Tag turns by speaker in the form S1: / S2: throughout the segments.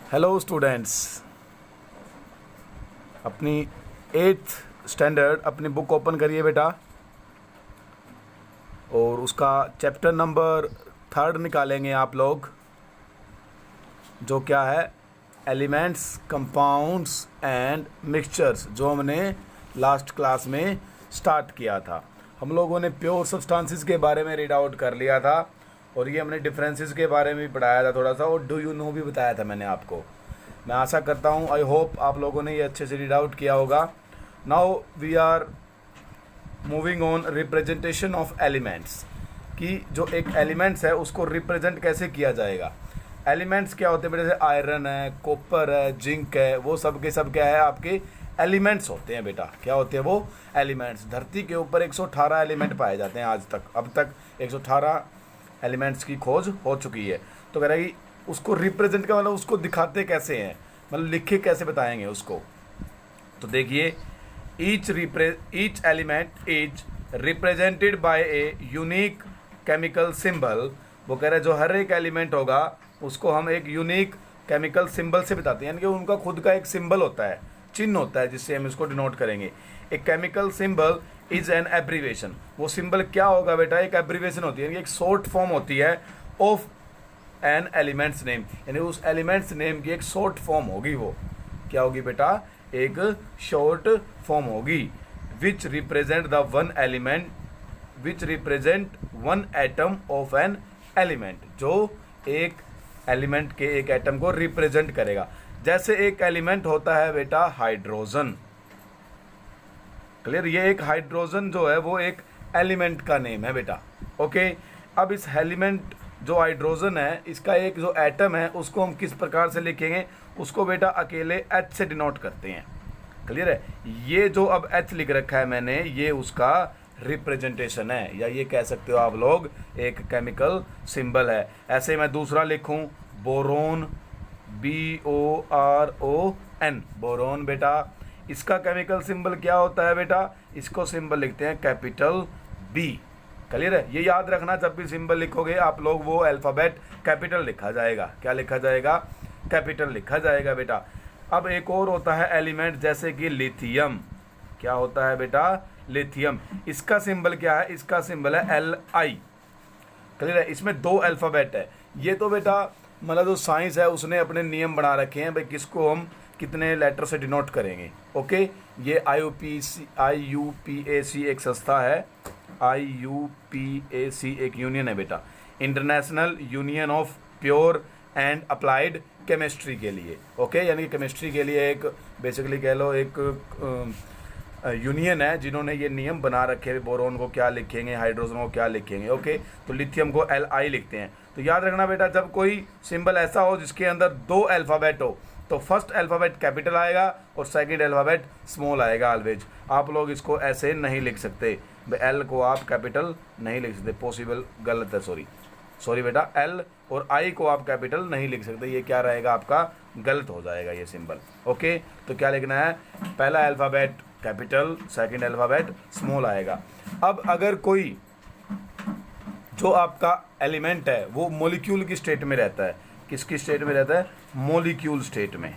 S1: Hello students, अपनी 8th standard अपनी book open करिए बेटा और उसका चैप्टर नंबर 3 निकालेंगे आप लोग, जो क्या है एलिमेंट्स, कंपाउंड्स एंड मिक्सचर्स, जो हमने लास्ट क्लास में स्टार्ट किया था। हम लोगों ने प्योर सब्सटेंसेस के बारे में रीड आउट कर लिया था और ये हमने डिफरेंसेस के बारे में भी पढ़ाया था थोड़ा सा, और डू यू नो भी बताया था मैंने आपको। मैं आशा करता हूँ, आई होप आप लोगों ने ये अच्छे से रीड आउट किया होगा। Now we are moving on representation of elements, कि जो एक एलिमेंट्स है उसको रिप्रेजेंट कैसे किया जाएगा। एलिमेंट्स क्या होते हैं बेटा? जैसे आयरन है, कॉपर है, जिंक है, वो सब के सब क्या है आपके एलिमेंट्स होते हैं बेटा। क्या होते हैं वो? एलिमेंट्स। धरती के ऊपर 118 एलिमेंट पाए जाते हैं आज तक। अब तक 118 एलिमेंट्स की खोज हो चुकी है। तो कह रहा है कि उसको रिप्रेजेंट का मतलब उसको दिखाते कैसे हैं, मतलब लिखे कैसे बताएंगे उसको। तो देखिए, each element is represented by a unique chemical symbol. वो कह रहे हैं जो हर एक एलिमेंट होगा उसको हम एक यूनिक केमिकल सिंबल से बताते हैं, यानी कि उनका खुद का एक सिंबल होता है, चिन्ह होता है, जिससे हम इसको डिनोट करेंगे। एक chemical symbol is an abbreviation. वो सिंबल क्या होगा बेटा? एक एब्रीवेशन होती है, यानी एक शॉर्ट फॉर्म होती है ऑफ एन एलिमेंट्स नेम, यानी उस एलिमेंट्स नेम की एक शॉर्ट फॉर्म होगी। वो क्या होगी बेटा? एक शॉर्ट फॉर्म होगी। Which represent the one element, which represent one atom of an element, जो एक एलिमेंट के एक एटम को रिप्रेजेंट करेगा। जैसे एक एलिमेंट होता है बेटा हाइड्रोजन। क्लियर? ये एक हाइड्रोजन जो है वो एक एलिमेंट का नेम है बेटा। ओके, अब इस एलिमेंट जो हाइड्रोजन है, इसका एक जो एटम है उसको हम किस प्रकार से लिखेंगे? उसको बेटा अकेले H से डिनोट करते हैं। क्लियर है? ये जो अब H लिख रखा है मैंने, ये उसका रिप्रेजेंटेशन है, या ये कह सकते हो आप लोग एक केमिकल सिंबल है। ऐसे मैं दूसरा लिखूं बोरोन, BORON, बोरोन बेटा। इसका केमिकल सिंबल क्या होता है बेटा? इसको सिंबल लिखते हैं कैपिटल B। क्लियर है? ये याद रखना, जब भी सिंबल लिखोगे आप लोग वो अल्फ़ाबेट कैपिटल लिखा जाएगा। क्या लिखा जाएगा? कैपिटल लिखा जाएगा बेटा। अब एक और होता है एलिमेंट, जैसे कि लिथियम। क्या होता है बेटा? लिथियम। इसका सिंबल क्या है? इसका सिंबल है Li। क्लियर है? इसमें 2 अल्फ़ाबेट है। ये तो बेटा मतलब जो साइंस है उसने अपने नियम बना रखे हैं भाई, किसको हम कितने लेटर से डिनोट करेंगे। ओके, ये IUPAC एक संस्था है, IUPAC एक यूनियन है बेटा, international union of pure and applied chemistry के लिए। ओके, यानी कि केमिस्ट्री के लिए एक बेसिकली कह लो एक यूनियन है जिन्होंने ये नियम बना रखे हैं, बोरोन को क्या लिखेंगे, हाइड्रोजन को क्या लिखेंगे। ओके, तो लिथियम को Li लिखते हैं। तो याद रखना बेटा, जब कोई सिंबल ऐसा हो जिसके अंदर 2 अल्फ़ाबेट हो, तो फर्स्ट अल्फ़ाबेट कैपिटल आएगा और सेकंड अल्फ़ाबेट स्मॉल आएगा ऑलवेज। आप लोग इसको ऐसे नहीं लिख सकते, एल को आप कैपिटल नहीं लिख सकते, पॉसिबल गलत है, सॉरी बेटा। एल और आई को आप कैपिटल नहीं लिख सकते, ये क्या रहेगा आपका? गलत हो जाएगा ये सिंबल। ओके, तो क्या लिखना है? पहला alphabet capital, second alphabet small आएगा। अब अगर कोई जो आपका एलिमेंट है वो मॉलिक्यूल की स्टेट में रहता है, किसकी स्टेट में रहता है? मॉलिक्यूल स्टेट में।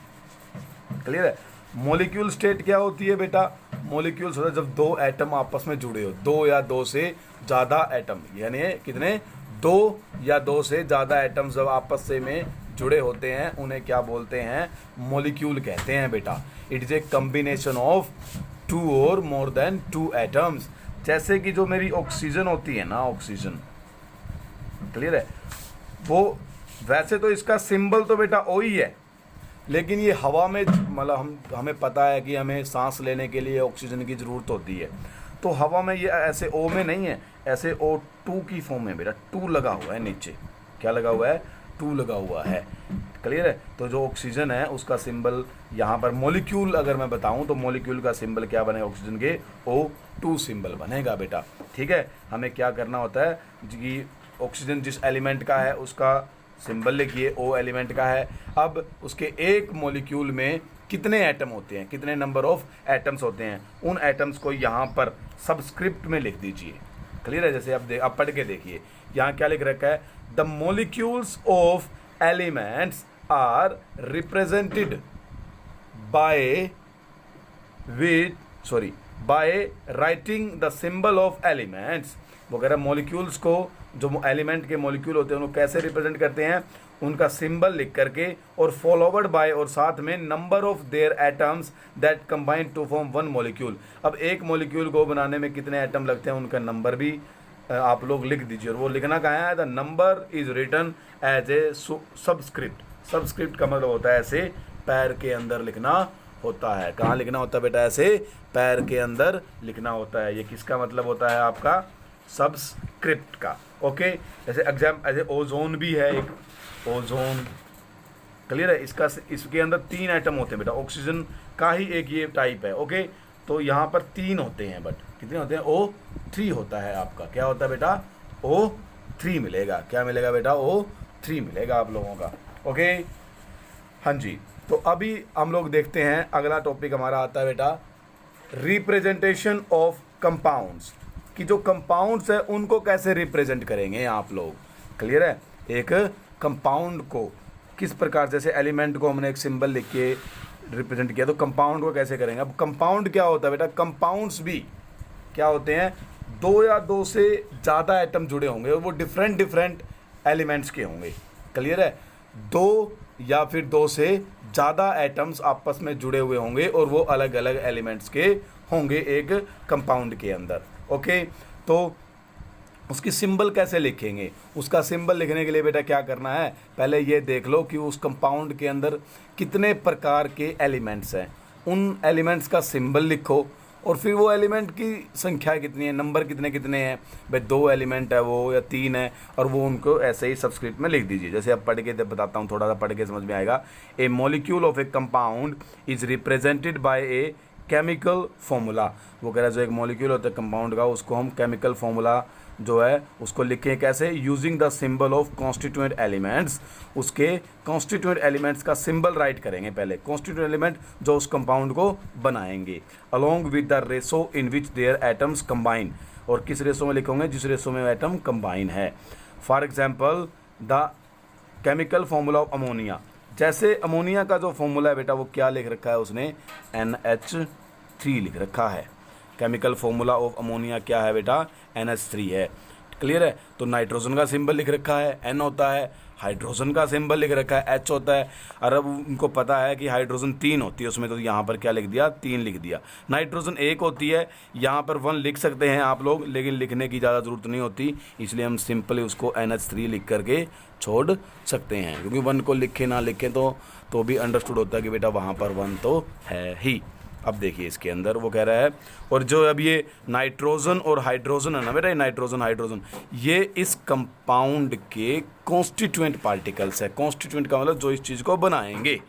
S1: क्लियर है? मॉलिक्यूल स्टेट क्या होती है बेटा? मॉलिक्यूल्स होता है जब 2 एटम आपस में जुड़े हो, 2 या 2 से ज़्यादा एटम, यानी कितने? 2 या 2 से ज़्यादा एटम्स जब आपस से में जुड़े होते हैं उन्हें क्या बोलते हैं? मॉलिक्यूल कहते हैं बेटा। It is a combination of 2 और मोर देन 2 एटम्स। जैसे कि जो मेरी ऑक्सीजन होती है ना, ऑक्सीजन, क्लियर है, वो वैसे तो इसका सिंबल तो बेटा O ही है, लेकिन ये हवा में मतलब हमें पता है कि हमें सांस लेने के लिए ऑक्सीजन की ज़रूरत होती है। तो हवा में ये ऐसे O में नहीं है, ऐसे O2 की फॉर्म में बेटा, 2 लगा हुआ है नीचे। क्या लगा हुआ है? 2 लगा हुआ है। क्लियर है? तो जो ऑक्सीजन है उसका सिंबल यहाँ पर, मॉलिक्यूल अगर मैं बताऊँ तो मॉलिक्यूल का सिंबल क्या बनेगा? ऑक्सीजन के O2 सिंबल बनेगा बेटा। ठीक है, हमें क्या करना होता है कि ऑक्सीजन जिस एलिमेंट का है उसका सिंबल लिखिए, O एलिमेंट का है। अब उसके एक मॉलिक्यूल में कितने एटम होते हैं, कितने नंबर ऑफ एटम्स होते हैं, उन एटम्स को यहाँ पर सबस्क्रिप्ट में लिख दीजिए। क्लियर है? जैसे आप पढ़ के देखिए, यहाँ क्या लिख रखा है? The molecules of elements are represented by writing the symbol of elements। वो कह रहा है मॉलिक्यूल्स को, जो एलिमेंट के मॉलिक्यूल होते हैं उनको कैसे रिप्रेजेंट करते हैं, उनका सिंबल लिख करके, और फॉलोवर्ड बाय, और साथ में number of their atoms that combine to form one molecule. अब एक मॉलिक्यूल को बनाने में कितने एटम लगते हैं उनका नंबर भी आप लोग लिख दीजिए। और वो लिखना कहाँ है, the number is written as a subscript. Subscript का मतलब होता है ऐसे पैर के अंदर लिखना होता है। कहाँ लिखना होता है बेटा, ऐसे पैर के अंदर लिखना होता है। ये किसका मतलब होता है, आपका सबस्क्रिप्ट का। ओके, जैसे ऐसे ओजोन भी है एक, ओजोन, क्लियर है। इसके अंदर 3 एटम होते हैं बेटा, ऑक्सीजन का ही एक ये टाइप है। ओके, तो यहाँ पर 3 होते हैं, बट कितने होते हैं, O3 होता है आपका। क्या होता है बेटा, O3 मिलेगा। क्या मिलेगा बेटा, O3 मिलेगा आप लोगों का। ओके, हाँ जी। तो अभी हम लोग देखते हैं अगला टॉपिक हमारा आता है बेटा, रिप्रेजेंटेशन ऑफ कंपाउंड्स, कि जो कंपाउंड्स है उनको कैसे रिप्रेजेंट करेंगे आप लोग। क्लियर है, एक कंपाउंड को किस प्रकार, जैसे एलिमेंट को हमने एक सिंबल लिख के रिप्रेजेंट किया, तो कंपाउंड को कैसे करेंगे। अब कंपाउंड क्या होता है बेटा, कंपाउंड्स भी क्या होते हैं, 2 या 2 से ज़्यादा एटम जुड़े होंगे और वो डिफरेंट एलिमेंट्स के होंगे। क्लियर है, 2 या फिर 2 से ज़्यादा एटम्स आपस में जुड़े हुए होंगे और वो अलग अलग एलिमेंट्स के होंगे एक कंपाउंड के अंदर। ओके, तो उसकी सिंबल कैसे लिखेंगे, उसका सिंबल लिखने के लिए बेटा क्या करना है, पहले ये देख लो कि उस कंपाउंड के अंदर कितने प्रकार के एलिमेंट्स हैं, उन एलिमेंट्स का सिंबल लिखो, और फिर वो एलिमेंट की संख्या कितनी है, नंबर कितने कितने हैं, भाई 2 एलिमेंट है वो या 3 है, और वो उनको ऐसे ही सबस्क्रिप्ट में लिख दीजिए। जैसे अब पढ़ के बताता हूँ, थोड़ा सा पढ़ के समझ में आएगा। A molecule of a compound is represented by a chemical formula. वो कह रहा है जो एक मॉलिक्यूल होता है कंपाउंड का, उसको हम केमिकल फॉर्मूला जो है उसको लिखें कैसे, using the symbol of constituent elements. उसके कॉन्स्टिट्यूएंट एलिमेंट्स का सिंबल राइट करेंगे पहले, कॉन्स्टिट्यूएंट एलिमेंट जो उस कंपाउंड को बनाएंगे, along with the ratio in which their atoms combine. और किस रेशो में लिखोगे, जिस रेशो में एटम कंबाइन है। For example the chemical formula of ammonia, जैसे अमोनिया का जो फॉर्मूला है बेटा वो क्या लिख रखा है उसने, NH3 लिख रखा है। केमिकल फॉर्मूला ऑफ अमोनिया क्या है बेटा, NH3 है। क्लियर है, तो नाइट्रोजन का सिंबल लिख रखा है N होता है, हाइड्रोजन का सिंबल लिख रखा है H होता है। और अब उनको पता है कि हाइड्रोजन 3 होती है उसमें, तो यहाँ पर क्या लिख दिया, 3 लिख दिया। नाइट्रोजन 1 होती है, यहाँ पर 1 लिख सकते हैं आप लोग, लेकिन लिखने की ज़्यादा ज़रूरत नहीं होती, इसलिए हम सिंपली उसको NH3 लिख करके छोड़ सकते हैं, क्योंकि 1 को लिखे ना लिखें तो भी अंडरस्टूड होता है कि बेटा वहाँ पर 1 तो है ही। अब देखिए इसके अंदर वो कह रहा है, और जो अब ये नाइट्रोजन और हाइड्रोजन है ना बेटा, नाइट्रोजन हाइड्रोजन ये इस कंपाउंड के कॉन्स्टिट्यूएंट पार्टिकल्स है। कॉन्स्टिट्यूएंट का मतलब जो इस चीज़ को बनाएंगे,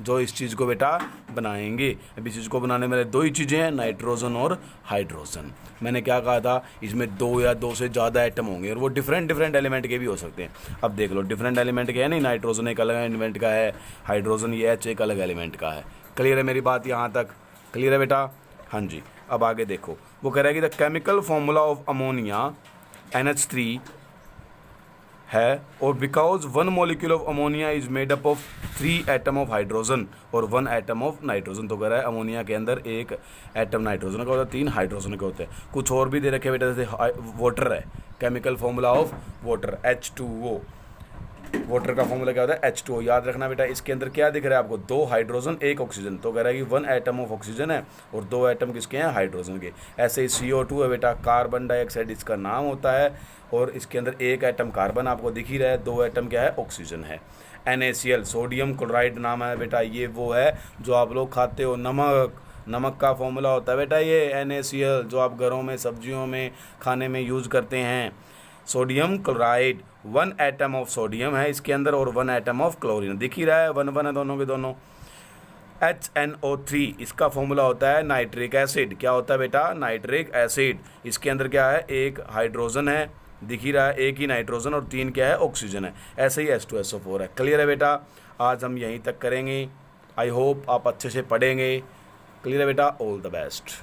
S1: जो इस चीज़ को बेटा बनाएंगे। अब इस चीज़ को बनाने में 2 ही चीज़ें हैं, नाइट्रोजन और हाइड्रोजन। मैंने क्या कहा था, इसमें 2 या 2 से ज़्यादा एटम होंगे और वो डिफरेंट एलिमेंट के भी हो सकते हैं। अब देख लो डिफरेंट एलिमेंट के है नहीं, नाइट्रोजन एक अलग एलिमेंट का है, हाइड्रोजन ये H एक अलग एलिमेंट का है। क्लियर है मेरी बात यहाँ तक, क्लियर है बेटा। हाँ जी, अब आगे देखो, वो कह रहा है कि the chemical formula of ammonia NH3 है, और because 1 molecule of ammonia is made up of 3 atom of hydrogen और 1 एटम ऑफ नाइट्रोजन। तो कह रहा है अमोनिया के अंदर 1 एटम नाइट्रोजन का होता है, 3 हाइड्रोजन के होते हैं। कुछ और भी दे रखे बेटा, जैसे वाटर है, chemical formula of water H2O। Water का फॉर्मूला क्या होता है, H2O। याद रखना बेटा, इसके अंदर क्या दिख रहा है आपको, 2 हाइड्रोजन 1 ऑक्सीजन। तो कह रहा है कि 1 एटम ऑफ ऑक्सीजन है और 2 एटम किसके हैं, हाइड्रोजन के। ऐसे ही CO2 है बेटा, कार्बन डाइऑक्साइड इसका नाम होता है, और इसके अंदर 1 एटम कार्बन आपको दिख ही रहा है, 2 एटम क्या है, ऑक्सीजन है। NaCl सोडियम क्लोराइड नाम है बेटा, ये वो है जो आप लोग खाते हो, नमक का फॉर्मूला होता है बेटा ये NaCl, जो आप घरों में सब्जियों में खाने में यूज़ करते हैं। Sodium chloride, 1 atom of sodium है इसके अंदर और 1 एटम ऑफ क्लोरीन, दिख ही रहा है, 1 है दोनों के दोनों। HNO3 इसका फॉर्मूला होता है नाइट्रिक एसिड। क्या होता है बेटा, नाइट्रिक एसिड। इसके अंदर क्या है, 1 हाइड्रोजन है, दिख ही रहा है, 1 ही नाइट्रोजन और 3 क्या है, ऑक्सीजन है। ऐसे ही H2SO4 है। क्लियर है बेटा, आज हम यहीं तक करेंगे। आई होप आप अच्छे से पढ़ेंगे। क्लियर है बेटा, ऑल द बेस्ट।